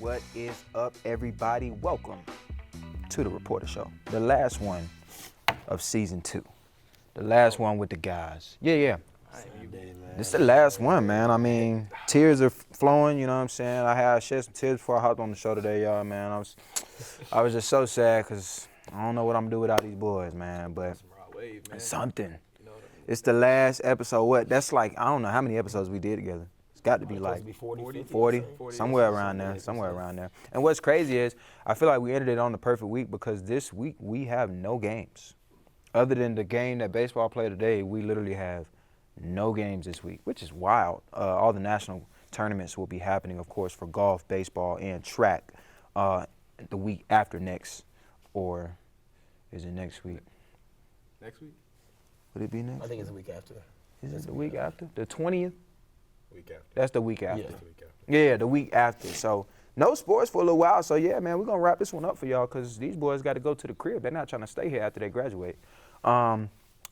What is up, everybody? Welcome to the rePORTER Show, the last one of season 2, the last one with the guys. Yeah. This is the last one, man. I mean, tears are flowing. You know what I'm saying? I shed some tears before I hopped on the show today, y'all. Man, I was just so sad because I don't know what I'm gonna do without these boys, man. But it's something. It's the last episode. What? That's like, I don't know how many episodes we did together. It's got to be like 40, somewhere around there. And what's crazy is I feel like we ended it on the perfect week because this week we have no games. Other than the game that baseball played today, we literally have no games this week, which is wild. All the national tournaments will be happening, of course, for golf, baseball, and track the week after next. Or is it next week? Next week? Would it be next? I think it's the week after. Is it the week after? The 20th? Week after. That's the week after. Yeah. The week after. Yeah, the week after. So no sports for a little while. So yeah, man, we're gonna wrap this one up for y'all because these boys got to go to the crib. They're not trying to stay here after they graduate. But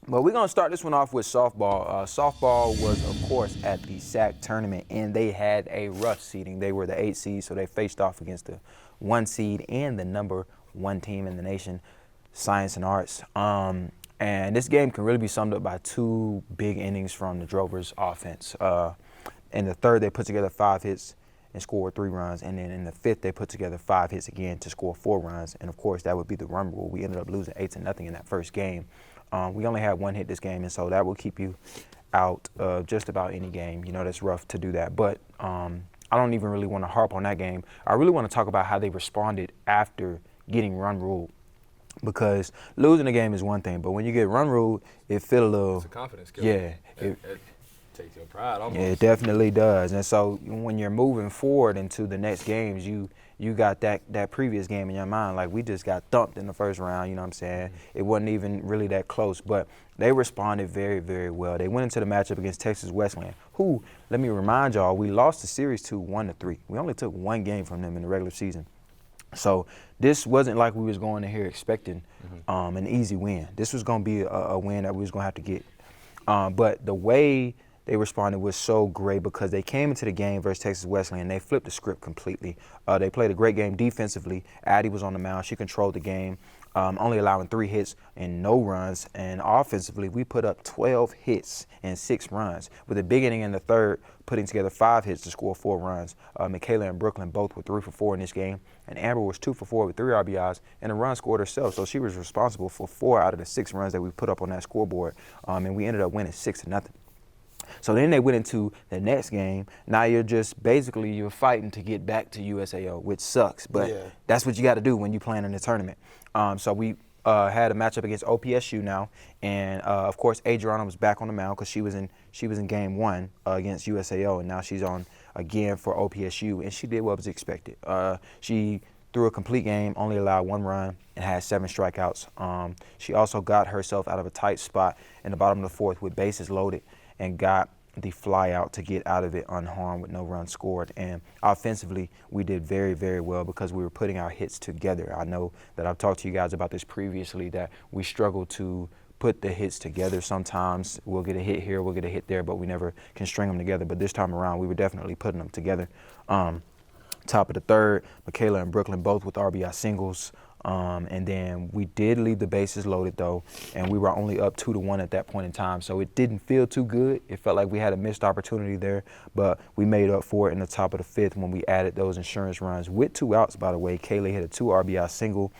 we're gonna start this one off with softball. Softball was, of course, at the SAC tournament, and they had a rough seeding. They were the 8 seed, so they faced off against the 1 seed and the number 1 team in the nation, Science and Arts. And this game can really be summed up by 2 big innings from the Drovers offense. In the third, they put together 5 hits and scored 3 runs. And then in the 5th, they put together 5 hits again to score 4 runs. And of course, that would be the run rule. We ended up losing 8-0 in that first game. We only had 1 hit this game, and so that will keep you out of just about any game. You know, that's rough to do that. But I don't even really want to harp on that game. I really want to talk about how they responded after getting run ruled. Because losing a game is one thing, but when you get run ruled, it feel a little. It's a confidence skill. Yeah. It takes your pride almost. Yeah, it definitely does. And so when you're moving forward into the next games, you got that previous game in your mind. Like, we just got thumped in the first round, you know what I'm saying? It wasn't even really that close, but they responded very, very well. They went into the matchup against Texas Wesleyan, who, let me remind y'all, we lost the series to 1-3. We only took 1 game from them in the regular season. So this wasn't like we was going in here expecting an easy win. This was going to be a win that we was going to have to get. But the way they responded was so great because they came into the game versus Texas Wesleyan and they flipped the script completely. They played a great game defensively. Addie was on the mound. She controlled the game, only allowing 3 hits and no runs. And offensively, we put up 12 hits and 6 runs, with a big inning in the third, putting together 5 hits to score 4 runs. Michaela and Brooklyn both were 3 for 4 in this game, and Amber was 2 for 4 with 3 RBIs and a run scored herself. So she was responsible for 4 out of the 6 runs that we put up on that scoreboard, and we ended up winning 6-0. So then they went into the next game. Now you're fighting to get back to USAO, which sucks, but that's what you got to do when you're playing in the tournament. So we had a matchup against OPSU now, and of course Adriana was back on the mound because she was in game 1 against USAO, and now she's on again for OPSU, and she did what was expected. She threw a complete game, only allowed 1 run, and had 7 strikeouts. She also got herself out of a tight spot in the bottom of the 4th with bases loaded, and got the fly out to get out of it unharmed with no runs scored. And offensively, we did very, very well because we were putting our hits together. I know that I've talked to you guys about this previously, that we struggle to put the hits together. Sometimes we'll get a hit here, we'll get a hit there, but we never can string them together. But this time around, we were definitely putting them together. Top of the 3rd, Michaela and Brooklyn both with RBI singles. And then we did leave the bases loaded, though, and we were only up 2-1 at that point in time. So it didn't feel too good. It felt like we had a missed opportunity there, but we made up for it in the top of the 5th when we added those insurance runs with 2 outs, by the way. Kaylee hit a 2 RBI single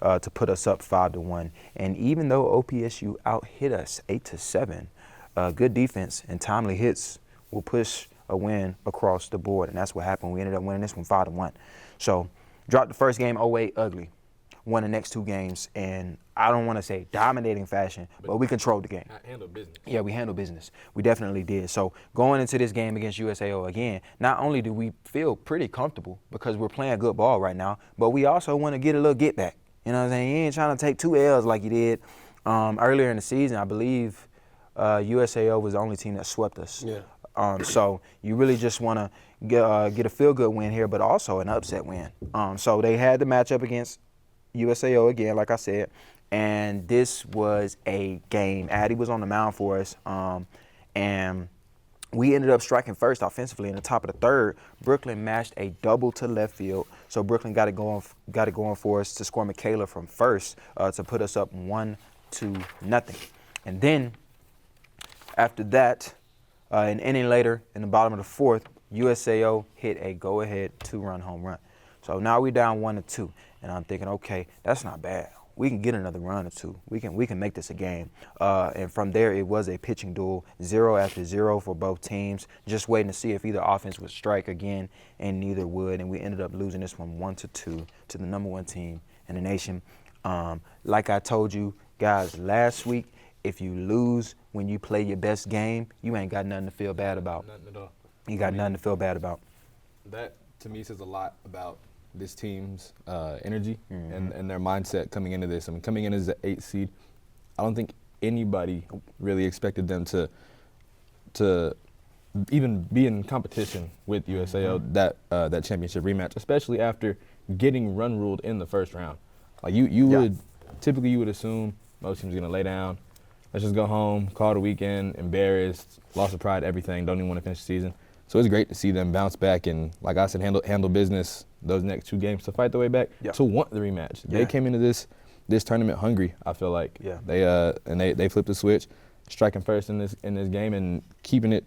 to put us up 5-1. And even though OPSU out-hit us 8-7, good defense and timely hits will push a win across the board, and that's what happened. We ended up winning this one 5-1. So dropped the first game 0-8 ugly. Won the next 2 games, and I don't want to say dominating fashion, but we controlled the game. Handled business. Yeah, we handled business. We definitely did. So going into this game against USAO again, not only do we feel pretty comfortable because we're playing good ball right now, but we also want to get a little get back. You know what I'm saying? You ain't trying to take 2 L's like you did earlier in the season. I believe USAO was the only team that swept us. Yeah. So you really just want to get a feel-good win here, but also an upset win. So they had the matchup against USAO again, like I said, and this was a game. Addie was on the mound for us, and we ended up striking first offensively in the top of the 3rd. Brooklyn mashed a double to left field So Brooklyn got it going for us to score Michaela from first to put us up 1-0. And then after that, an inning later, in the bottom of the fourth, USAO hit a go-ahead 2-run home run. So now we down 1-2, and I'm thinking, okay, that's not bad. We can get another run or two. We can make this a game. And from there, it was a pitching duel, 0 after 0 for both teams, just waiting to see if either offense would strike again, and neither would. And we ended up losing this one 1-2 to the number 1 team in the nation. Like I told you guys last week, if you lose when you play your best game, you ain't got nothing to feel bad about. Nothing at all. You got nothing to feel bad about. That, to me, says a lot about this team's energy and their mindset coming into this. I mean, coming in as the 8th seed, I don't think anybody really expected them to even be in competition with USAO that championship rematch, especially after getting run ruled in the first round. Like you would typically assume most teams are gonna lay down, let's just go home, call it a weekend, embarrassed, loss of pride, everything, don't even want to finish the season. So it's great to see them bounce back and, like I said, handle business those next 2 games to fight their way back to want the rematch. They came into this tournament hungry, I feel like. Yeah. They flipped the switch, striking first in this game and keeping it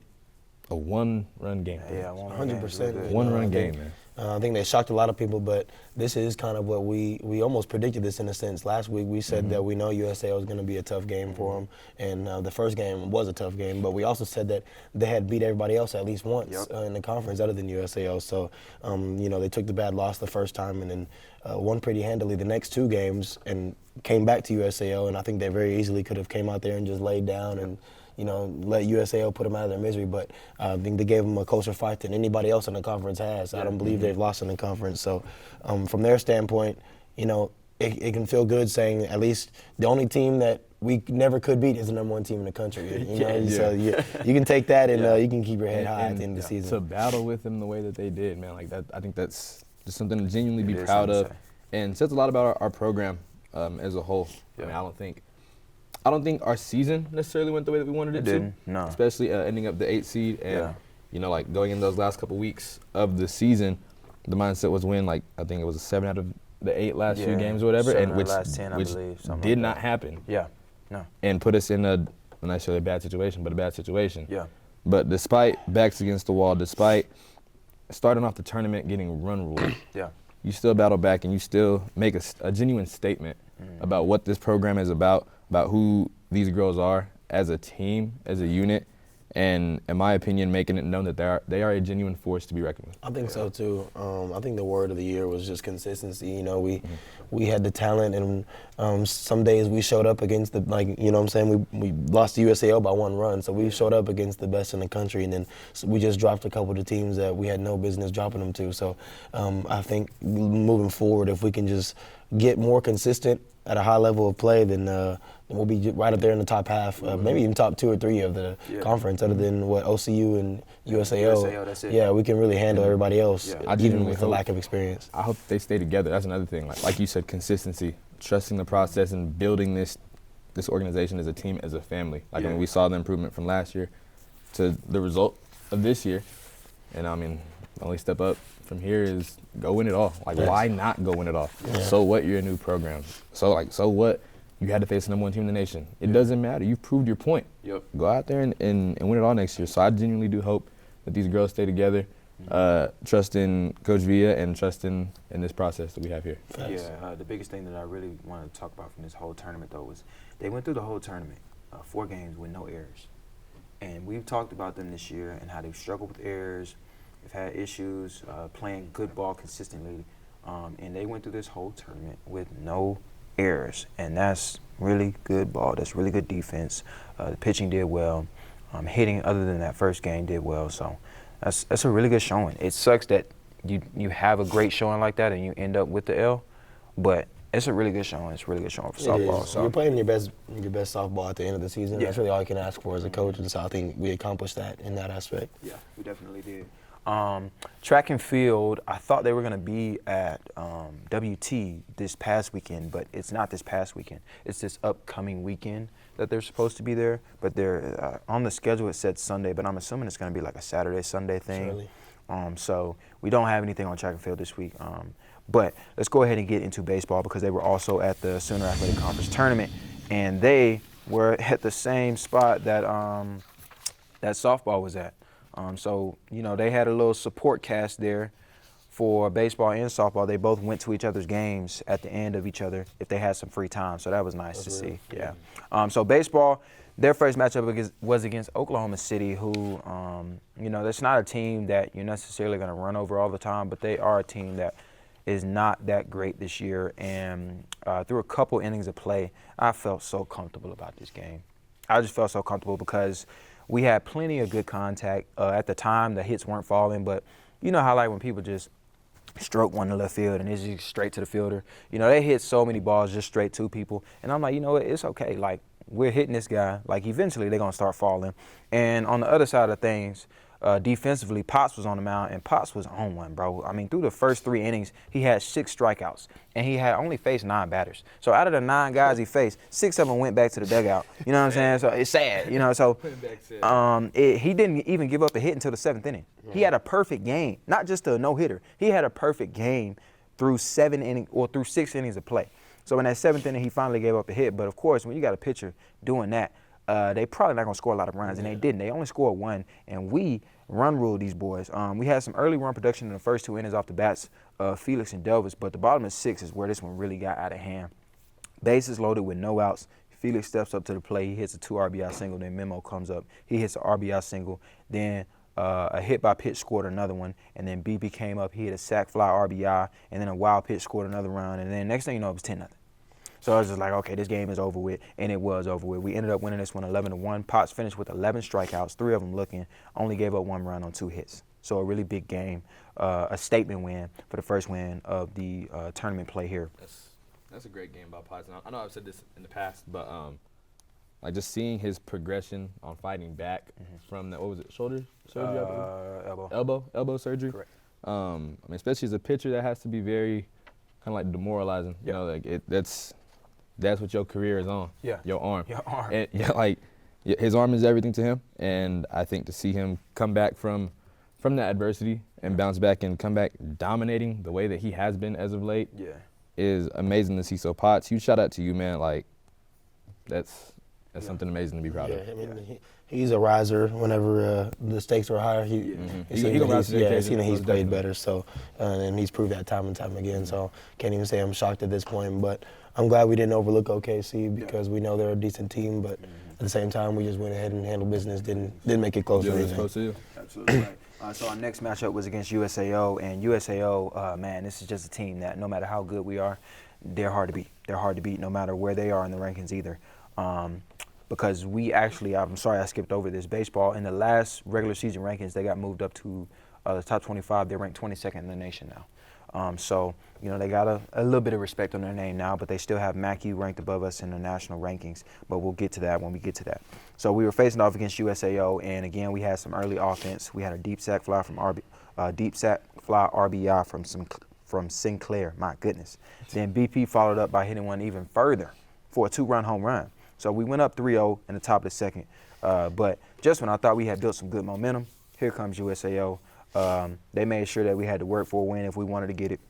a 1-run game. Yeah, 100%. 1-run game, man. I think they shocked a lot of people, but this is kind of what we almost predicted this in a sense. Last week we said that we know USAO was going to be a tough game for them, and the first game was a tough game, but we also said that they had beat everybody else at least once in the conference other than USAO. So, they took the bad loss the first time and then won pretty handily the next 2 games and came back to USAO, and I think they very easily could have came out there and just laid down and let USAO put them out of their misery, but I think they gave them a closer fight than anybody else in the conference has. I don't believe they've lost in the conference. So from their standpoint, it can feel good saying at least the only team that we never could beat is the number 1 team in the country. So you can take that and you can keep your head high at the end of the season. To battle with them the way that they did, man, like that, I think that's just something to genuinely be proud of, and says a lot about our program as a whole. I mean, I don't think our season necessarily went the way that we wanted it to. No. Especially ending up the 8th seed and, like going in those last couple weeks of the season, the mindset was win, like, I think it was a 7 out of the 8 last few games or whatever, and which last 10, which I believe, did not happen. Yeah, no. And put us in not necessarily a bad situation, but a bad situation. Yeah. But despite backs against the wall, despite starting off the tournament getting run ruled, you still battle back and you still make a genuine statement about what this program is about who these girls are as a team, as a unit, and in my opinion, making it known that they are a genuine force to be reckoned with. I think so too. I think the word of the year was just consistency. We had the talent, and some days we showed up against we lost to USAO by 1 run, so we showed up against the best in the country, and then we just dropped a couple of teams that we had no business dropping them to. So I think moving forward, if we can just get more consistent at a high level of play, then we'll be right up there in the top half, maybe even top 2 or 3 of the conference, other than what OCU and USAO. That's it. Yeah, we can really handle everybody else, even with the lack of experience. I hope they stay together. That's another thing. Like you said, consistency, trusting the process, and building this organization as a team, as a family. Like when we saw the improvement from last year to the result of this year, and I mean, the only step up from here is go win it all. Like, why not go win it all? Yeah. So what? You're a new program. So what? You had to face the number 1 team in the nation. It doesn't matter. You've proved your point. Yep. Go out there and win it all next year. So I genuinely do hope that these girls stay together, trust in Coach Villa, and trust in this process that we have here. Yeah, the biggest thing that I really wanted to talk about from this whole tournament, though, was they went through the whole tournament, 4 games with no errors. And we've talked about them this year and how they've struggled with errors. They've had issues playing good ball consistently. And they went through this whole tournament with no errors. And that's really good ball. That's really good defense. The pitching did well. Hitting, other than that first game, did well. So that's a really good showing. It sucks that you have a great showing like that and you end up with the L. But it's a really good showing. It's a really good showing for softball. So you're playing your best softball at the end of the season. That's really all you can ask for as a coach. And so I think we accomplished that in that aspect. Yeah, we definitely did. Track and field, I thought they were going to be at WT this past weekend, but it's not this past weekend. It's this upcoming weekend that they're supposed to be there. But they're on the schedule, it said Sunday, but I'm assuming it's going to be like a Saturday, Sunday thing. So we don't have anything on track and field this week. But let's go ahead and get into baseball because they were also at the Sooner Athletic Conference tournament, and they were at the same spot that that softball was at. So, you know, they had a little support cast there for baseball and softball. They both went to each other's games at the end of each other if they had some free time. So that was nice to see. Yeah. So baseball, their first matchup was against Oklahoma City, who, you know, that's not a team that you're necessarily going to run over all the time, but they are a team that is not that great this year. And through a couple innings of play, I felt so comfortable about this game. I just felt so comfortable because we had plenty of good contact. At the time, the hits weren't falling, but you know how like when people just stroke one to left field and it's just straight to the fielder. You know, they hit so many balls just straight to people. And I'm like, you know what, it's okay. Like, we're hitting this guy. Like, eventually they're going to start falling. And on the other side of things, defensively, Potts was on the mound, and Potts was on one, bro. I mean, through the first 3 innings, he had 6 strikeouts, and he had only faced 9 batters. So out of the 9 guys he faced, 6 of them went back to the dugout. You know what I'm saying? So it's sad, you know. So he didn't even give up a hit until the 7th inning. He had a perfect game, not just a no-hitter. He had a perfect game through 6 innings of play. So in that 7th inning, he finally gave up a hit. But of course, when you got a pitcher doing that, they probably not going to score a lot of runs, and they didn't. They only scored 1, and we run ruled these boys. We had some early run production in the first 2 innings off the bats of Felix and Delvis, but the bottom of 6 is where this one really got out of hand. Bases loaded with no outs. Felix steps up to the plate. He hits a 2 RBI single. Then Memo comes up. He hits an RBI single. Then a hit by pitch scored another one, and then BP came up. He hit a sac fly RBI, and then a wild pitch scored another run, and then next thing you know, it was 10-0. So I was just like, okay, this game is over with, and it was over with. We ended up winning this one 11-1. Potts finished with 11 strikeouts, 3 of them looking, only gave up 1 run on 2 hits. So a really big game, a statement win for the first win of the tournament play here. That's a great game by Potts. And I know I've said this in the past, but like just seeing his progression on fighting back from the, what was it, shoulder surgery? Elbow surgery. Correct. I mean, especially as a pitcher, that has to be very kind of like demoralizing. You know, like that's what your career is on. Yeah. Your arm. Your arm. And, like his arm is everything to him, and I think to see him come back from that adversity and bounce back and come back dominating the way that he has been as of late is amazing to see. So Potts, huge shout out to you, man. Like that's something amazing to be proud of. I mean, he's a riser whenever the stakes are higher. He's seen that he's played better. So, and he's proved that time and time again. So, can't even say I'm shocked at this point. But I'm glad we didn't overlook OKC because we know they're a decent team. But at the same time, we just went ahead and handled business. Didn't make it close. Absolutely right. So our next matchup was against USAO, and USAO, man, this is just a team that no matter how good we are, they're hard to beat. They're hard to beat no matter where they are in the rankings either. Because we actually, I'm sorry I skipped over this, baseball, in the last regular season rankings, they got moved up to the top 25. They're ranked 22nd in the nation now. So, you know, they got a little bit of respect on their name now, but they still have Mackey ranked above us in the national rankings. But we'll get to that when we get to that. So we were facing off against USAO, and again, we had some early offense. We had a deep sac fly from RBI from Sinclair. My goodness. Then BP followed up by hitting one even further for a 2-run home run. So we went up 3-0 in the top of the second. But just when I thought we had built some good momentum, here comes USAO. They made sure that we had to work for a win if we wanted to get it.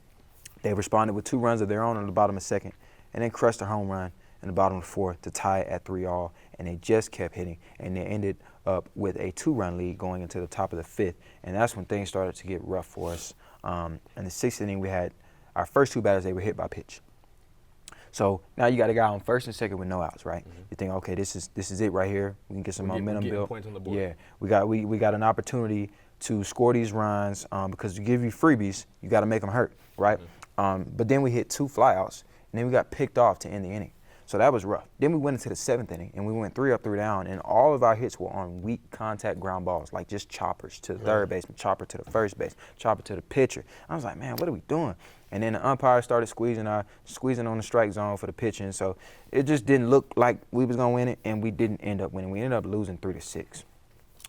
They responded with 2 runs of their own in the bottom of the second and then crushed a home run in the bottom of the fourth to tie it at 3-all. And they just kept hitting. And they ended up with a 2-run lead going into the top of the fifth. And that's when things started to get rough for us. In the 6th inning, we had our first 2 batters, they were hit by pitch. So now you got a guy on first and second with no outs, right? You think, okay, this is it right here. We can get some momentum built. Points on the board. Yeah, we got an opportunity to score these runs because to give you freebies, you got to make them hurt, right? But then we hit 2 flyouts, and then we got picked off to end the inning. So that was rough. Then we went into the 7th inning, and we went 3 up, 3 down, and all of our hits were on weak contact ground balls, like just choppers to the third baseman, chopper to the first base, chopper to the pitcher. I was like, man, what are we doing? And then the umpire started squeezing on the strike zone for the pitching. So it just didn't look like we was gonna win it, and we didn't end up winning. We ended up losing 3-6.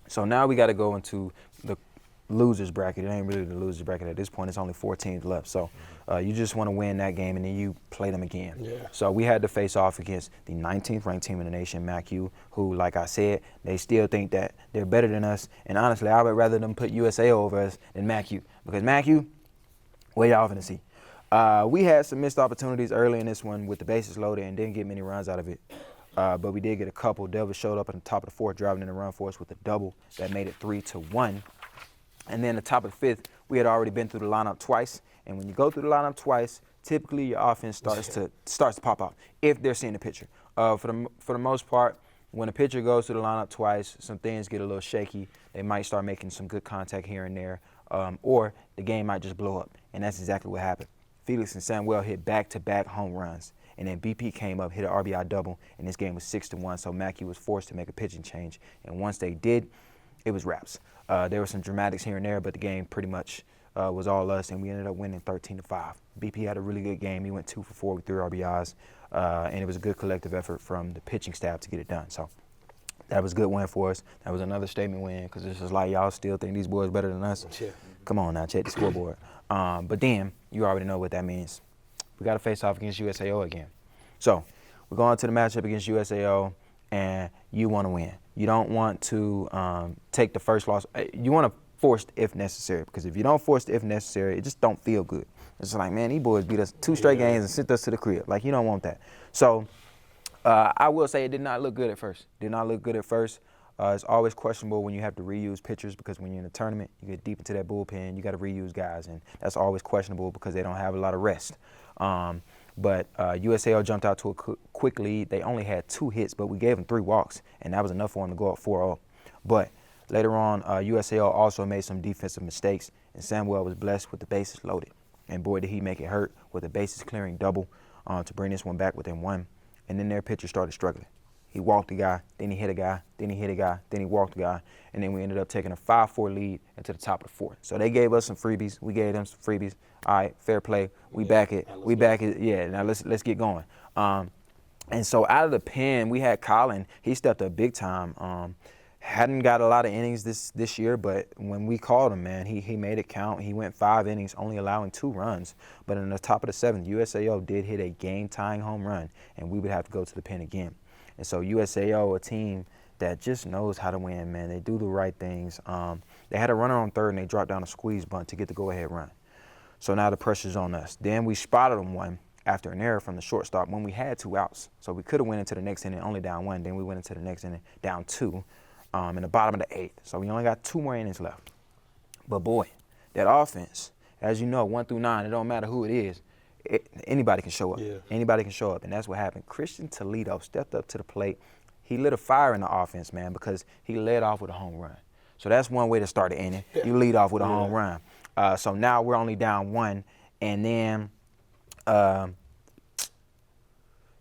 So now we got to go into the loser's bracket. It ain't really the loser's bracket at this point. It's only 4 teams left. So you just want to win that game, and then you play them again. Yeah. So we had to face off against the 19th ranked team in the nation, MACU, who, like I said, they still think that they're better than us. And honestly, I would rather them put USA over us than MACU, because MACU, way off in the sea. We had some missed opportunities early in this one with the bases loaded and didn't get many runs out of it. But we did get a couple. Delvis showed up at the top of the 4th, driving in the run for us with a double that made it 3-1. And then the top of the 5th, we had already been through the lineup twice. And when you go through the lineup twice, typically your offense starts to pop out if they're seeing the pitcher. For the most part, when a pitcher goes through the lineup twice, some things get a little shaky. They might start making some good contact here and there, or the game might just blow up. And that's exactly what happened. Felix and Samuel hit back-to-back home runs. And then BP came up, hit an RBI double, and this game was 6-1. So Mackey was forced to make a pitching change. And once they did, it was wraps. There were some dramatics here and there, but the game pretty much was all us, and we ended up winning 13-5. BP had a really good game. He went 2 for 4 with 3 RBIs, and it was a good collective effort from the pitching staff to get it done. So that was a good win for us. That was another statement win, because it's just like y'all still think these boys better than us. Yeah. Come on now, check the scoreboard. But then you already know what that means. We got to face off against USAO again. So we're going to the matchup against USAO, and you want to win. You don't want to take the first loss. You want to force it if necessary, because if you don't force it if necessary, it just don't feel good. It's like, man, these boys beat us 2 straight games and sent us to the crib. Like, you don't want that. So I will say it did not look good at first. It's always questionable when you have to reuse pitchers, because when you're in a tournament, you get deep into that bullpen, you got to reuse guys, and that's always questionable because they don't have a lot of rest. But USAO jumped out to a quick lead. They only had 2 hits, but we gave them 3 walks, and that was enough for them to go up 4-0. But later on, USAO also made some defensive mistakes, and Samuel was blessed with the bases loaded. And boy, did he make it hurt with a bases clearing double to bring this one back within 1. And then their pitcher started struggling. He walked a guy, then he hit a guy, then he hit a guy, then he walked a guy, and then we ended up taking a 5-4 lead into the top of the 4th. So they gave us some freebies. We gave them some freebies. All right, fair play. We back it. We back it. Yeah, now let's get going. And so out of the pen, we had Colin. He stepped up big time. Hadn't got a lot of innings this year, but when we called him, man, he made it count. He went 5 innings, only allowing 2 runs. But in the top of the 7th, USAO did hit a game-tying home run, and we would have to go to the pen again. And so USAO, a team that just knows how to win, man. They do the right things. They had a runner on 3rd, and they dropped down a squeeze bunt to get the go-ahead run. So now the pressure's on us. Then we spotted them one after an error from the shortstop when we had 2 outs. So we could have went into the next inning only down 1. Then we went into the next inning down 2 in the bottom of the 8th. So we only got 2 more innings left. But boy, that offense, as you know, 1 through 9, it don't matter who it is. Anybody can show up. Yeah. Anybody can show up, and that's what happened. Christian Toledo stepped up to the plate. He lit a fire in the offense, man, because he led off with a home run. So that's one way to start the inning. You lead off with a home run. So now we're only down 1, and then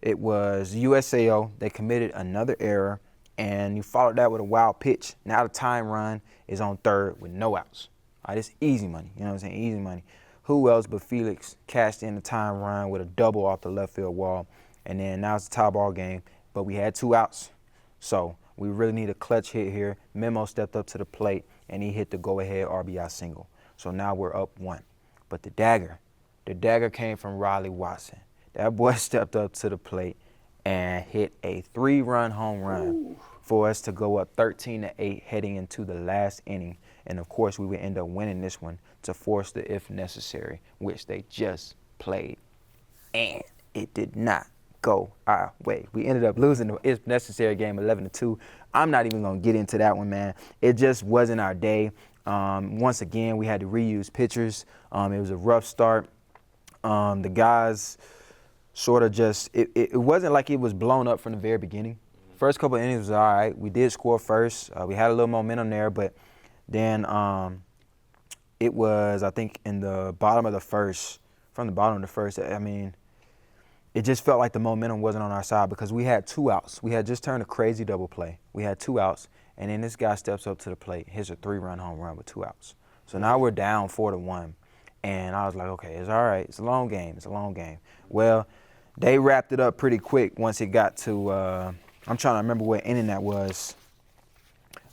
it was USAO. They committed another error, and you followed that with a wild pitch. Now the time run is on 3rd with no outs. All right, it's easy money. You know what I'm saying? Easy money. Who else but Felix cashed in the time run with a double off the left field wall. And then now it's a tie ball game, but we had 2 outs. So we really need a clutch hit here. Memo stepped up to the plate, and he hit the go-ahead RBI single. So now we're up 1. But the dagger came from Riley Watson. That boy stepped up to the plate and hit a 3-run home run for us to go up 13-8 heading into the last inning. And, of course, we would end up winning this one to force the if necessary, which they just played. And it did not go our way. We ended up losing the if necessary game 11-2. I'm not even going to get into that one, man. It just wasn't our day. Once again, we had to reuse pitchers. It was a rough start. The guys sort of just, it wasn't like it was blown up from the very beginning. First couple of innings was all right. We did score first. We had a little momentum there, but then it was, I think, in the bottom of the first, from the bottom of the first, I mean, it just felt like the momentum wasn't on our side because we had 2 outs. We had just turned a crazy double play. We had 2 outs, and then this guy steps up to the plate, hits a 3-run home run with 2 outs. So now we're down 4-1, and I was like, okay, it's all right. It's a long game. It's a long game. Well, they wrapped it up pretty quick once it got to, I'm trying to remember what inning that was.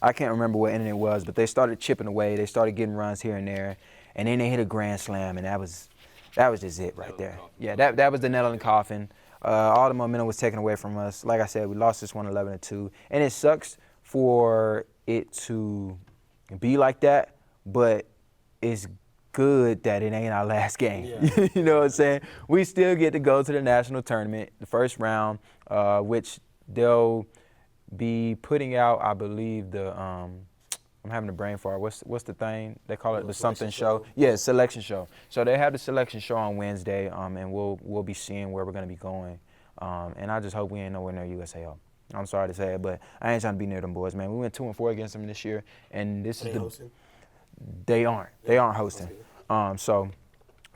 I can't remember what inning it was, but they started chipping away. They started getting runs here and there, and then they hit a grand slam, and that was just it right there. Yeah, that was the nail in the coffin. All the momentum was taken away from us. Like I said, we lost this one 11-2, and it sucks for it to be like that, but it's good that it ain't our last game. Yeah. You know what I'm saying? We still get to go to the national tournament, the first round, which they'll be putting out, I believe, the I'm having a brain fart. What's the thing? They call it the something show. Yeah, selection show. So they have the selection show on Wednesday, and we'll be seeing where we're gonna be going. And I just hope we ain't nowhere near USAO. I'm sorry to say it, but I ain't trying to be near them boys, man. We went 2-4 against them this year, and this is hosting? They aren't. They aren't hosting. So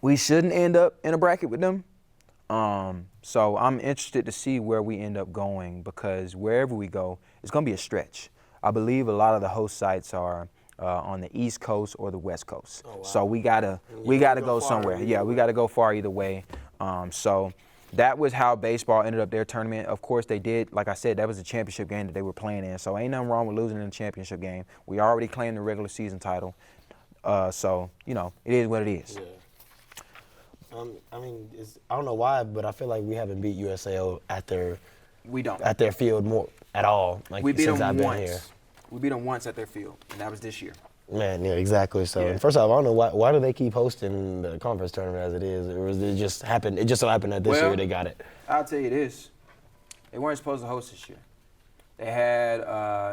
we shouldn't end up in a bracket with them. So I'm interested to see where we end up going, because wherever we go, it's going to be a stretch. I believe a lot of the host sites are on the East Coast or the West Coast. Oh, wow. So we gotta go somewhere. Yeah, we gotta go far either way. So that was how baseball ended up their tournament. Of course, they did, like I said, that was a championship game that they were playing in. So ain't nothing wrong with losing in the championship game. We already claimed the regular season title. So, you know, it is what it is. Yeah. I mean, I don't know why, but I feel like we haven't beat USAO at their field more at all. Like, we beat since them I've been once. here. We beat them once at their field, and that was this year. Man, yeah, exactly. So Yeah. first off, I don't know why do they keep hosting the conference tournament as it is, or is it just happened? It just so happened that this year they got it. I'll tell you this: they weren't supposed to host this year. They had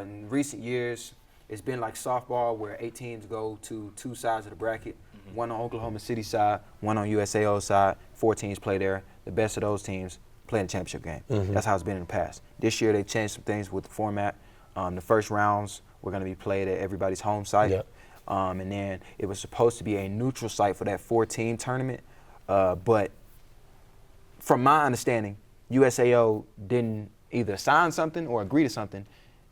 in recent years. It's been like softball, where 8 teams go to 2 sides of the bracket. One on Oklahoma City side, one on USAO side. 4 teams play there. The best of those teams play in the championship game. That's how it's been in the past. This year they changed some things with the format. The first rounds were going to be played at everybody's home site. Yep. And then it was supposed to be a neutral site for that 4-team tournament. But from my understanding, USAO didn't either sign something or agree to something.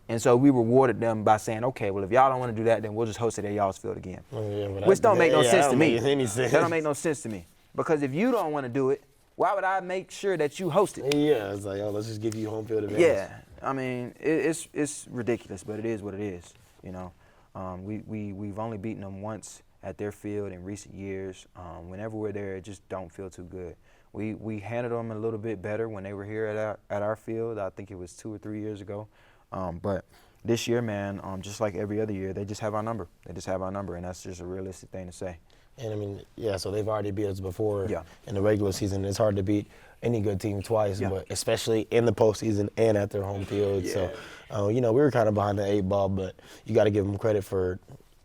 And so we rewarded them by saying, okay, well, if y'all don't want to do that, then we'll just host it at y'all's field again. Which don't make no sense to me. That don't make no sense to me. Because if you don't want to do it, why would I make sure that you host it? Yeah, it's like, oh, let's just give you home field advantage. Yeah, I mean, it's ridiculous, but it is what it is, you know. We've only beaten them once at their field in recent years. Whenever we're there, it just don't feel too good. We handled them a little bit better when they were here at our field. I think it was 2 or 3 years ago. But this year, man, just like every other year, they just have our number. They just have our number, and that's just a realistic thing to say. And I mean, yeah, so they've already beat us before in the regular season. It's hard to beat any good team twice, but especially in the postseason and at their home field. Yeah. So, you know, we were kind of behind the 8 ball, but you got to give them credit for,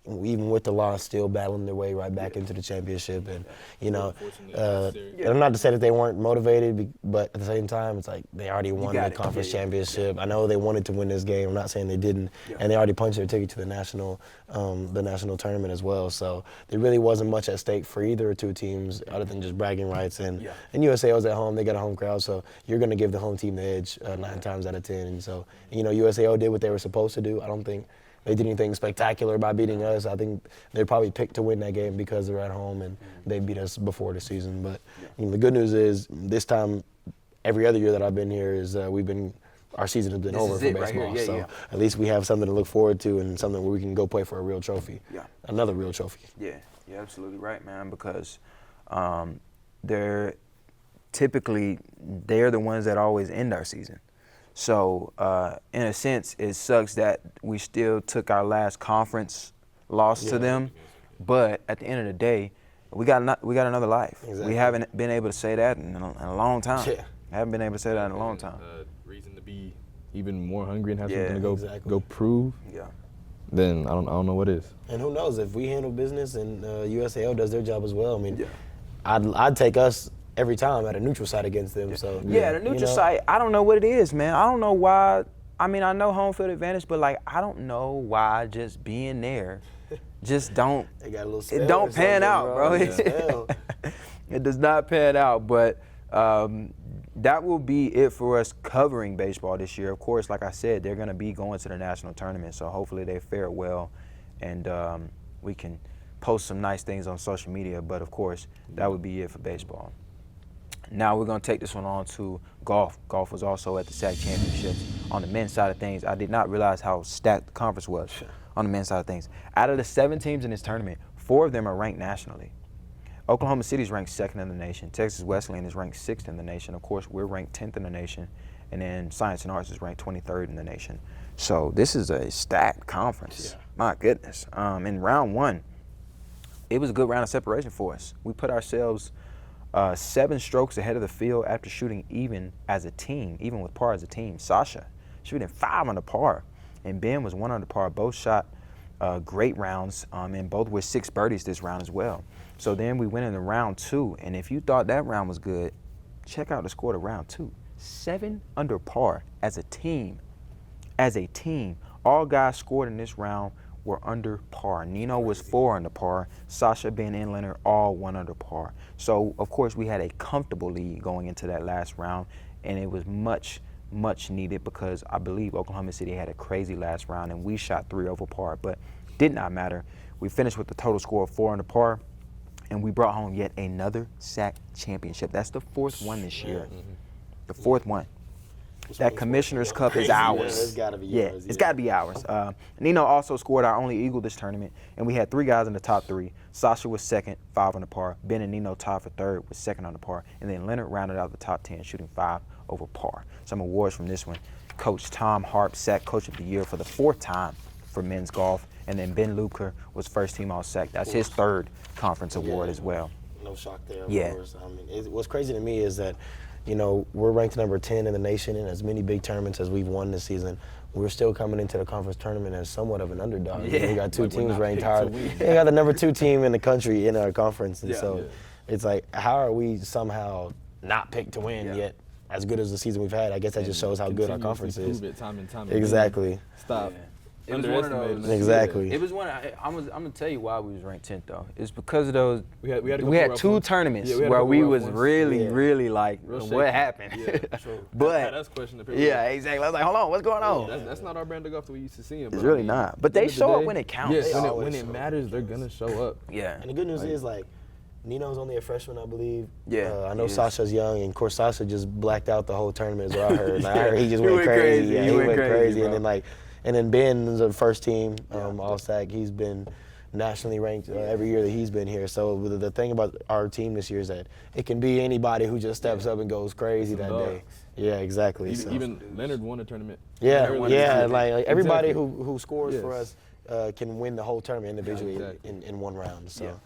even with the loss, still battling their way right back into the championship. And, you know, and not to say that they weren't motivated, but at the same time, it's like they already won the conference championship. I know they wanted to win this game. I'm not saying they didn't. And they already punched their ticket to the national tournament as well. So there really wasn't much at stake for either two teams other than just bragging rights. And USA was at home. They got a home crowd. So you're going to give the home team the edge 9 times out of 10. And so, you know, USAO did what they were supposed to do. I don't think they did anything spectacular by beating us. I think they probably picked to win that game because they're at home and they beat us before the season. But you know, the good news is this time, every other year that I've been here, is our season has been over for baseball. Right, so at least we have something to look forward to and something where we can go play for a real trophy. Yeah. Another real trophy. Yeah, you're absolutely right, man, because they're the ones that always end our season. So, in a sense, it sucks that we still took our last conference loss to them, but at the end of the day, we got another life. Exactly. We haven't been able to say that in a long time. Yeah. I haven't been able to say that in a long time. Reason to be even more hungry and have something to go prove. Yeah. Then I don't know what is. And who knows, if we handle business and USAO does their job as well. I mean, I'd take us every time at a neutral site against them. So the neutral site, I don't know what it is, man. I don't know why. I mean, I know home field advantage, but like I don't know why just being there just don't they got a little spell it don't pan out, bro. It does not pan out, but that will be it for us covering baseball this year. Of course, like I said, they're going to be going to the national tournament, so hopefully they fare well and we can post some nice things on social media, but of course, that would be it for baseball. Now we're going to take this one on to golf. Golf was also at the SAC Championships. On the men's side of things, I did not realize how stacked the conference was on the men's side of things. Out of the 7 teams in this tournament, 4 of them are ranked nationally. Oklahoma City is ranked 2nd in the nation. Texas Wesleyan is ranked 6th in the nation. Of course, we're ranked 10th in the nation. And then Science and Arts is ranked 23rd in the nation. So this is a stacked conference. Yeah. My goodness. In round 1, it was a good round of separation for us. We put ourselves 7 strokes ahead of the field after shooting even as a team, even with par as a team. Sasha shooting 5 under par, and Ben was 1 under par. Both shot great rounds, and both with 6 birdies this round as well. So then we went into round 2, and if you thought that round was good, check out the score to round 2. 7 under par as a team. As a team, all guys scored in this round were under par. Nino was 4 under par. Sasha, Ben, and Leonard all 1 under par. So, of course, we had a comfortable lead going into that last round, and it was much needed because I believe Oklahoma City had a crazy last round, and we shot 3 over par, but did not matter. We finished with a total score of 4 under par, and we brought home yet another SAC championship. That's the 4th one this year. The 4th one. That Commissioner's Cup is ours. It's got to be yours. It's got to be ours. Nino also scored our only eagle this tournament, and we had 3 guys in the top 3. Sasha was 2nd, 5 under par. Ben and Nino tied for 3rd with 2nd under par. And then Leonard rounded out the top 10, shooting 5 over par. Some awards from this one. Coach Tom Harp, SAC Coach of the Year for the 4th time for men's golf. And then Ben Luker was first team All-SAC. That's his 3rd conference award as well. No shock there, of course. I mean, what's crazy to me is that, you know, we're ranked number 10 in the nation in as many big tournaments as we've won this season. We're still coming into the conference tournament as somewhat of an underdog. Yeah. We got 2 teams ranked higher. We got the number 2 team in the country in our conference. And it's like, how are we somehow not picked to win yet as good as the season we've had? I guess that just shows how good our conference is. Prove it time and time Exactly. Again. Stop. It was one of those. Exactly. It was one. I'm gonna tell you why we was ranked 10th though. It's because of those. We had 2 tournaments where we was really like, what happened? But that's questionable. Yeah, exactly. I was like, hold on, what's going on? That's not our brand of golf that we used to see. It's really not. But they show up when it counts. Yes, when it matters, they're gonna show up. Yeah. And the good news is, like, Nino's only a freshman, I believe. Yeah. I know Sasha's young, and of course Sasha just blacked out the whole tournament, is what I heard. Like, I heard he just went crazy. Yeah, he went crazy. And then Ben is the first team All-SAC. He's been nationally ranked every year that he's been here. So the thing about our team this year is that it can be anybody who just steps up and goes crazy that day. Yeah, exactly. Even Leonard won a tournament. Yeah, like everybody who scores for us can win the whole tournament individually in one round. So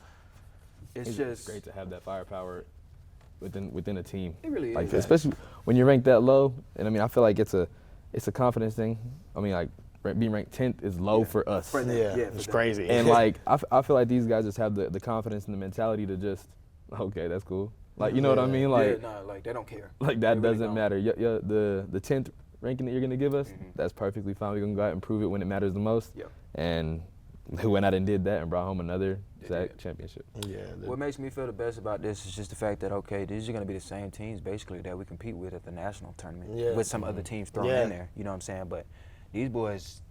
it's just great to have that firepower within a team. It really like is. Especially when you're ranked that low. And I mean, I feel like it's a confidence thing. I mean, like, being ranked 10th is low for us. It's crazy. And like, I feel like these guys just have the confidence and the mentality to just, okay, that's cool. Like, you know what I mean? Like, like they don't care. Like that doesn't matter. The 10th ranking that you're gonna give us, that's perfectly fine. We're gonna go out and prove it when it matters the most. And we went out and did that and brought home another SAC championship. What makes me feel the best about this is just the fact that, okay, these are going to be the same teams basically that we compete with at the national tournament with some other teams thrown in there, you know what I'm saying? But these boys,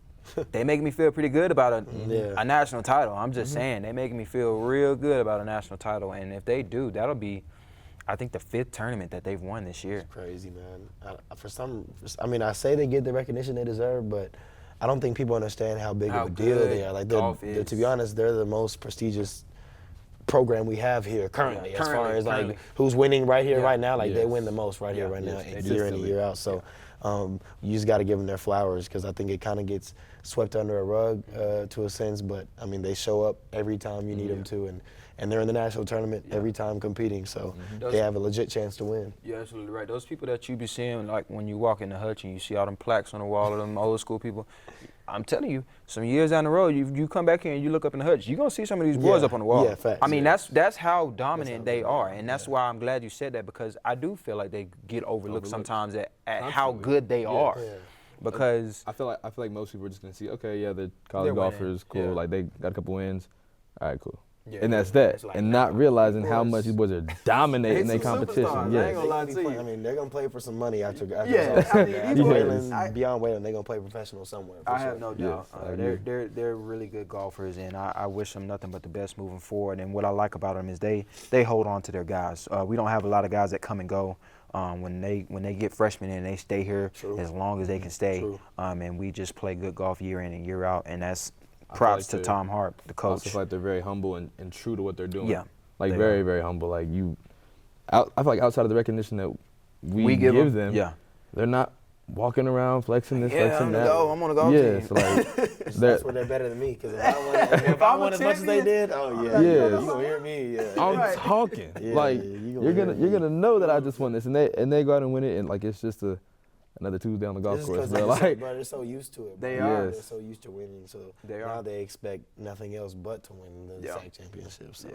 they make me feel pretty good about a national title. I'm just saying, they make me feel real good about a national title. And if they do, that'll be, I think, the 5th tournament that they've won this year. It's crazy, man. I mean, I say they get the recognition they deserve, but I don't think people understand how big of a deal they are. Like, to be honest, they're the most prestigious program we have here currently, as far as like who's winning right here, right now. Like they win the most right here, right now, year in and year out. So you just got to give them their flowers, because I think it kind of gets swept under a rug to a sense. But I mean, they show up every time you need them to, and they're in the national tournament every time competing. So they have a legit chance to win. You're absolutely right. Those people that you be seeing, like when you walk in the hutch and you see all them plaques on the wall of them old school people, I'm telling you, some years down the road, you come back here and you look up in the hutch, you're going to see some of these boys up on the wall. Yeah, facts. I mean, that's how dominant they are, and that's why I'm glad you said that, because I do feel like they get overlooked sometimes at how good they are. Because I feel like most people are just going to see, okay, the college golfers, cool, like they got a couple wins. All right, cool. and that's that. It's like, and not realizing how much these boys are dominating They their some competition. superstars, I Yeah. ain't gonna lie to you. I mean, they're gonna play for some money after. Yeah, I mean, after these boys- Waylon, beyond Waylon, they're gonna play professional somewhere. For I sure. have no doubt. Yes, I agree. They're really good golfers, and I wish them nothing but the best moving forward. And what I like about them is they hold on to their guys. We don't have a lot of guys that come and go. When they get freshmen in, they stay here as long as they can stay. And we just play good golf year in and year out, and that's props to Tom Hart, the I coach. also feel like they're very humble and true to what they're doing. Yeah, like they very, are. very humble. Like I feel like outside of the recognition that we give them, yeah. they're not walking around flexing this, Yeah, flexing I'm that. I'm on a golf Yeah, team. so like, That's where they're better than me. Because if I I'm a won as much as they champion, did, oh yeah, Yeah. you gonna hear me. Yeah. I'm Right. talking. Yeah, like you you're gonna gonna hear you're me. gonna know that I just won this, and they go out and win it, and like it's just another Tuesday on the golf This is course. 'cause Bro. they're so used to it. Bro. They are. They're so used to winning. So They now are. they expect nothing else but to win the Yeah. SAC championship. So. Yeah.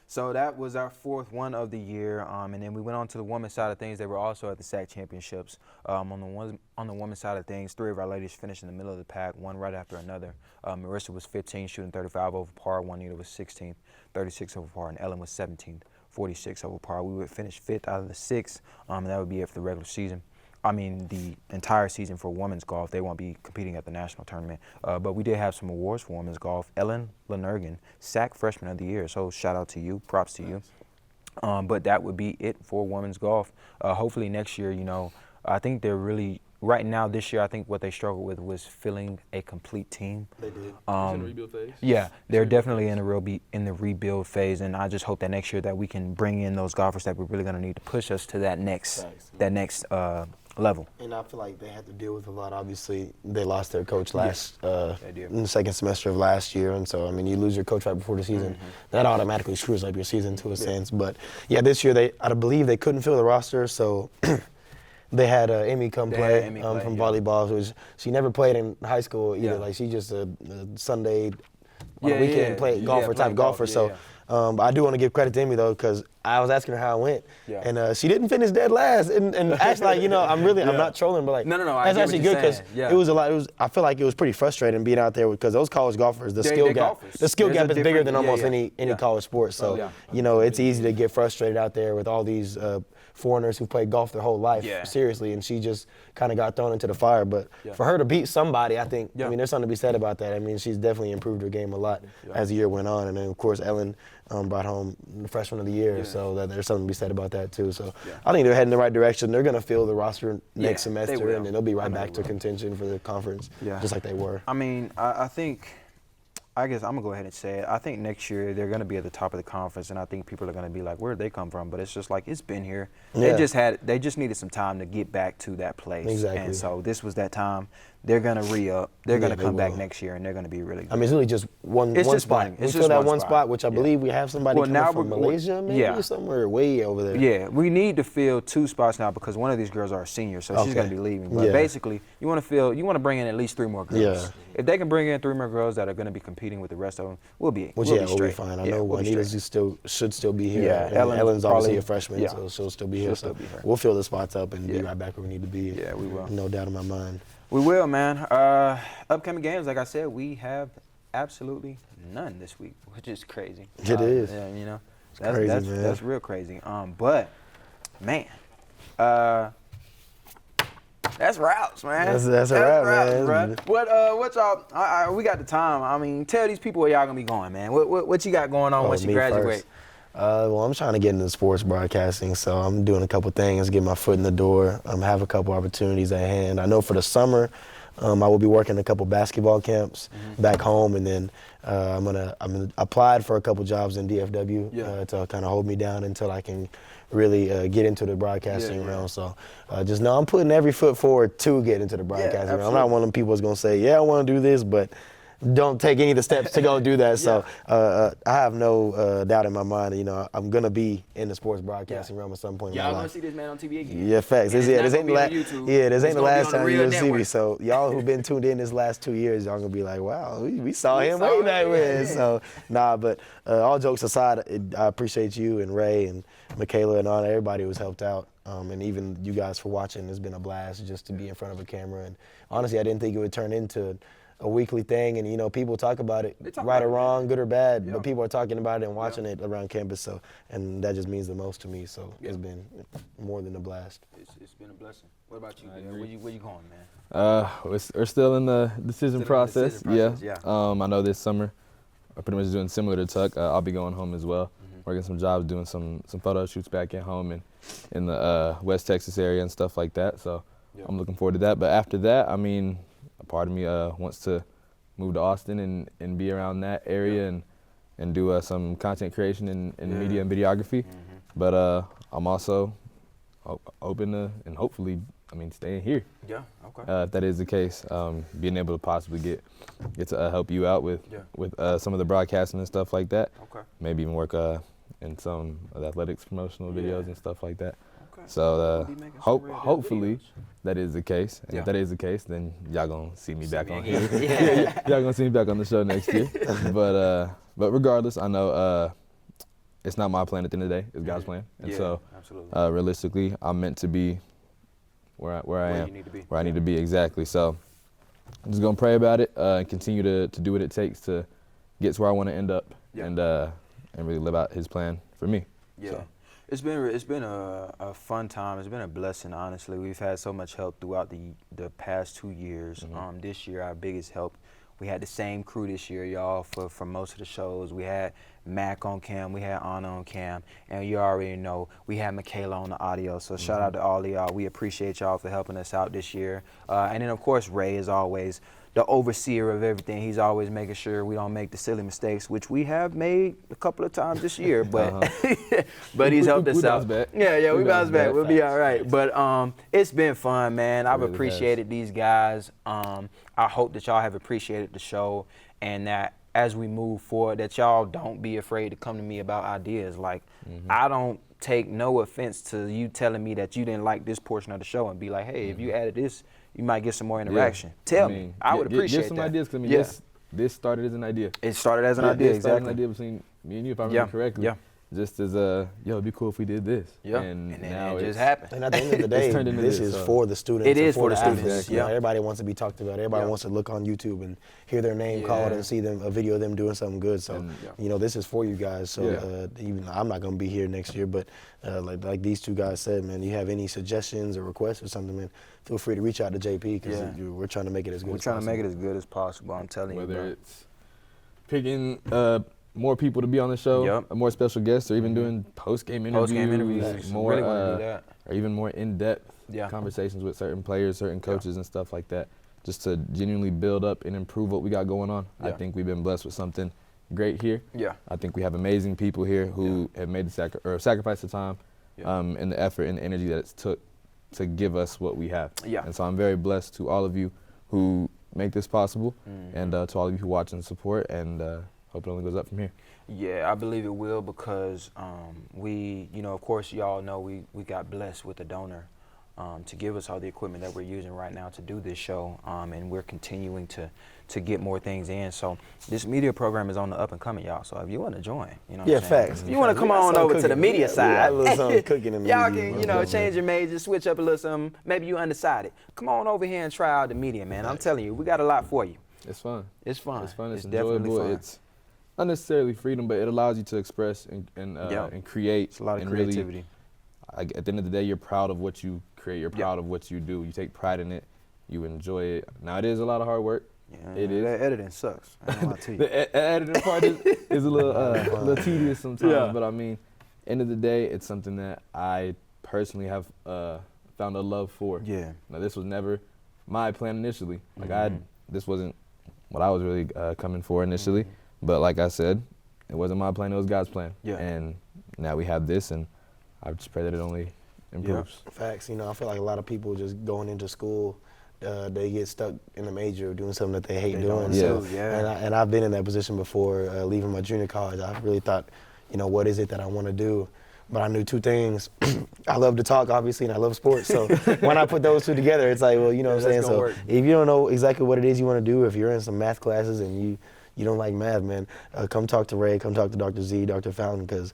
So that was our fourth one of the year, and then we went on to the women's side of things. They were also at the SAC championships. On the women's side of things, 3 of our ladies finished in the middle of the pack, one right after another. Marissa was 15, shooting 35 over par. Juanita was 16th, 36 over par, and Ellen was 17th, 46 over par. We would finish 5th out of the 6, and that would be it for the regular season. I mean, the entire season for women's golf. They won't be competing at the national tournament. But we did have some awards for women's golf. Ellen Lanergan, SAC Freshman of the Year. So shout out to you. Props to you. But that would be it for women's golf. Hopefully next year, I think they're really, right now this year, I think what they struggled with was filling a complete team. They did. in the rebuild phase. Yeah, they're definitely in the rebuild phase, and I just hope that next year that we can bring in those golfers that we're really going to need to push us to that next level. And I feel like they had to deal with a lot. Obviously, they lost their coach in did. the second semester of last year, and so I mean, you lose your coach right before the season. That automatically screws up your season to a sense. But yeah, this year I believe they couldn't fill the roster, so they had Amy come play Amy from yeah. volleyball. Which she never played in high school either. Yeah. Like she's just a Sunday on Yeah, a weekend yeah. play Yeah, golfer playing type golf, golfer. yeah, So. yeah. But I do want to give credit to Amy though, because I was asking her how it went, Yeah. and she didn't finish dead last. And actually, like, I'm not trolling, but like, No, I that's get actually what good you're because saying. Yeah. it was a lot. I feel like it was pretty frustrating being out there because those college golfers, the They're skill gap golfers. is There's bigger a than different- almost yeah. any Yeah. college sport. So yeah. it's easy to get frustrated out there with all these foreigners who played golf their whole life Yeah. seriously, and she just kind of got thrown into the fire. But Yeah. for her to beat somebody, I think Yeah. I mean there's something to be said about that. I mean she's definitely improved her game a lot as the year went on, and then of course Ellen brought home the freshman of the year, so that there's something to be said about that too. So I think they're heading the right direction. They're going to fill the roster next they semester, will. and then they'll be I right know back they to will. contention for the conference, Yeah. just like they were. I mean, I guess I'm going to go ahead and say it. I think next year they're going to be at the top of the conference, and I think people are going to be like, where did they come from? But it's just like, it's been here. Yeah. They just needed some time to get back to that place. Exactly. And so this was that time. They're going to re-up. They're going to they come back will. next year, and they're going to be really good. I mean, it's really just one It's just spot. one. It's We just fill that one one spot. spot, which I Yeah. believe we have somebody Well, coming now from we're- Malaysia, maybe yeah. somewhere way over there. Yeah, we need to fill 2 spots now because one of these girls are a senior, so she's Okay. going to be leaving. But Yeah. basically, you want to bring in at least 3 more girls. Yeah. If they can bring in 3 more girls that are going to be competing with the rest of them, we'll be Which we'll we'll be straight. fine. I Yeah, know we'll be Juanita's should still be here. Yeah, and Ellen's obviously probably- a freshman, yeah. so she'll still be She'll here. still So be here. we'll fill the spots up and be Yeah. right back where we need to be. Yeah, we will. No doubt in my mind. We will, man. Upcoming games, like I said, we have absolutely none this week, which is crazy. It is. Yeah, crazy, that's man. That's real crazy. But man, that's routes, man. That's a wrap, man. bruh. What y'all? We got the time. I mean, tell these people where y'all gonna be going, man. What you got going on once you me graduate? first. Well, I'm trying to get into sports broadcasting, so I'm doing a couple things, get my foot in the door. Have a couple opportunities at hand. I know for the summer, I will be working a couple basketball camps back home, and then I'm applied for a couple jobs in DFW to kind of hold me down until I can really get into the broadcasting realm. So just know I'm putting every foot forward to get into the broadcasting realm. I'm not one of them people that's gonna say, yeah, I want to do this, but don't take any of the steps to go do that. So I have no doubt in my mind that, I'm going to be in the sports broadcasting realm at some point in my Y'all gonna life. see this man on TV again? Yeah, facts. And This ain't the last. YouTube. Yeah, this It's ain't the gonna be last on the time real you're gonna see me. network. So y'all who've been tuned in this last 2 years, y'all gonna be like, wow, we saw him saw way him, back when. yeah. So but all jokes aside, I appreciate you and Ray and Michaela and all everybody who's helped out. And even you guys for watching. It's been a blast just to be in front of a camera. And honestly, I didn't think it would turn into a weekly thing, and you know, people talk about it, They talk right about or it, wrong, good or bad. Yeah. But people are talking about it and watching it around campus. So, and that just means the most to me. So it's been more than a blast. It's been a blessing. What about you, man? Where you going, man? We're still in the decision process. Decision process, I know this summer I'm pretty much doing similar to Tuck. I'll be going home as well, working some jobs, doing some photo shoots back at home and in the West Texas area and stuff like that. So I'm looking forward to that. But after that, I mean, a part of me wants to move to Austin and be around that area and do some content creation in media and videography. But I'm also open to and hopefully, I mean, staying here. Yeah, okay. If that is the case, being able to possibly get to help you out with some of the broadcasting and stuff like that. Okay. Maybe even work in some of the athletics promotional videos and stuff like that. Okay. So We'll be making some real good hopefully videos. that is the case. And if that is the case, then y'all gonna see me back on here. Yeah. Y'all gonna see me back on the show next year. But regardless, I know it's not my plan at the end of the day. It's God's plan. And so absolutely. realistically, I'm meant to be where I am, you need to be. where I need to be exactly. So I'm just gonna pray about it and continue to do what it takes to get to where I want to end up and really live out His plan for me. Yeah. So. It's been a fun time. It's been a blessing, honestly. We've had so much help throughout the past 2 years. This year, our biggest help, we had the same crew this year, y'all, for most of the shows. We had Mac on cam, we had Anna on cam, and you already know we had Michaela on the audio. So shout out to all of y'all. We appreciate y'all for helping us out this year. And then, of course, Ray is always the overseer of everything. He's always making sure we don't make the silly mistakes, which we have made a couple of times this year, but but he's helped us out. Back. Yeah, we bounce back. We'll be all right. But it's been fun, man. I've really appreciated these guys. I hope that y'all have appreciated the show, and that as we move forward, that y'all don't be afraid to come to me about ideas. Like, I don't take no offense to you telling me that you didn't like this portion of the show and be like, hey, if you added this, you might get some more interaction. Tell me. I would appreciate Give some that. ideas, because I mean, this started as an idea. It started as an idea, It started exactly. an idea between me and you, if I remember correctly. Yeah. Just as it'd be cool if we did this. Yeah. And then now it it's just happened. And at the end of the day, It's turned into this this, is so. for the students. It and is for the athletes. students, You know, yeah. everybody wants to be talked about. Everybody wants to look on YouTube and hear their name called and see a video of them doing something good. So, you know, this is for you guys. So even I'm not going to be here next year, but like these two guys said, man, you have any suggestions or requests or something, man, feel free to reach out to JP, because we're trying to make it as good as possible. We're trying to make it as good as possible, I'm telling you, whether bro. it's picking more people to be on the show, more special guests, or even doing post-game interviews, more, really want to do that. or even more in-depth conversations with certain players, certain coaches, and stuff like that, just to genuinely build up and improve what we got going on. I think we've been blessed with something great here. Yeah. I think we have amazing people here who have made the sacrifice of time and the effort and the energy that it's took to give us what we have. Yeah. And so I'm very blessed to all of you who make this possible, and to all of you who watch and support, and hope it only goes up from here. Yeah, I believe it will, because we, you know, of course, y'all know we got blessed with a donor to give us all the equipment that we're using right now to do this show, and we're continuing to get more things in. So this media program is on the up and coming, y'all. So if you want to join, you know what I'm saying? Facts. If you want to come on over to the media side, a little something cooking in the y'all media. can, you know, change your major, switch up a little something. Maybe you undecided. Come on over here and try out the media, man. I'm telling you, we got a lot for you. It's fun. It's fun. It's fun. It's definitely enjoyable. fun. It's not necessarily freedom, but it allows you to express and create. It's a lot of and creativity. Really, at the end of the day, you're proud of what you create. You're proud of what you do. You take pride in it. You enjoy it. Now, it is a lot of hard work. Yeah, it is. That editing sucks. I don't know how to tell you. The editing part is a little tedious sometimes, but I mean, end of the day, it's something that I personally have found a love for. Yeah. Now, this was never my plan initially. Like this wasn't what I was really coming for initially. But like I said, it wasn't my plan, it was God's plan. Yeah. And now we have this, and I just pray that it only improves. Facts. You know, I feel like a lot of people just going into school, they get stuck in a major doing something that they hate doing. So, and I've been in that position before, leaving my junior college. I really thought, you know, what is it that I want to do? But I knew two things. I love to talk, obviously, and I love sports. So when I put those two together, it's like, well, you know what I'm saying? So if you don't know exactly what it is you want to do, if you're in some math classes and you you don't like math, man, come talk to Ray, come talk to Dr. Z, Dr. Fountain, because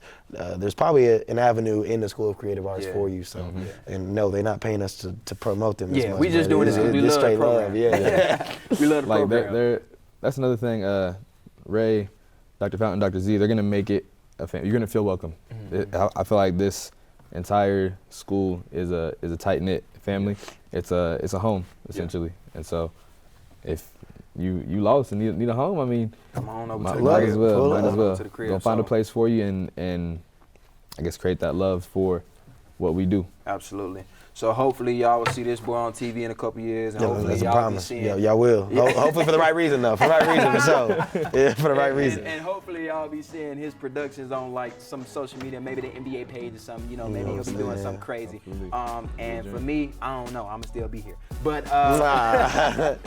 there's probably an avenue in the School of Creative Arts for you. So, and no, they're not paying us to promote them. Yeah, as much, we just doing this because we love the program. We love the like program. That's another thing. Ray, Dr. Fountain, Dr. Z, they're gonna make it a family. You're gonna feel welcome. I feel like this entire school is a tight knit family. It's a home essentially, and so if you lost and need a home, I mean, come on over to the might crib. as well. Might Might as as well. well. To the crib, Gonna find a so. place for you and I guess create that love for what we do. Absolutely. So hopefully y'all will see this boy on TV in a couple years, and hopefully that's a y'all be promise. seeing. Yeah, y'all will. Hopefully for the right reason, though. For the right reason, for sure. Yeah, for the right reason. And hopefully y'all be seeing his productions on like some social media, maybe the NBA page or something. You know, maybe he'll be doing something crazy. And for me, I don't know. I'ma still be here. But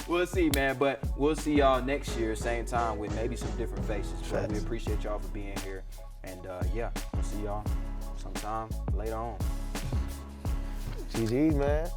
we'll see, man. But we'll see y'all next year, same time, with maybe some different faces. But we appreciate y'all for being here. And yeah, we'll see y'all sometime later on. GG's, man.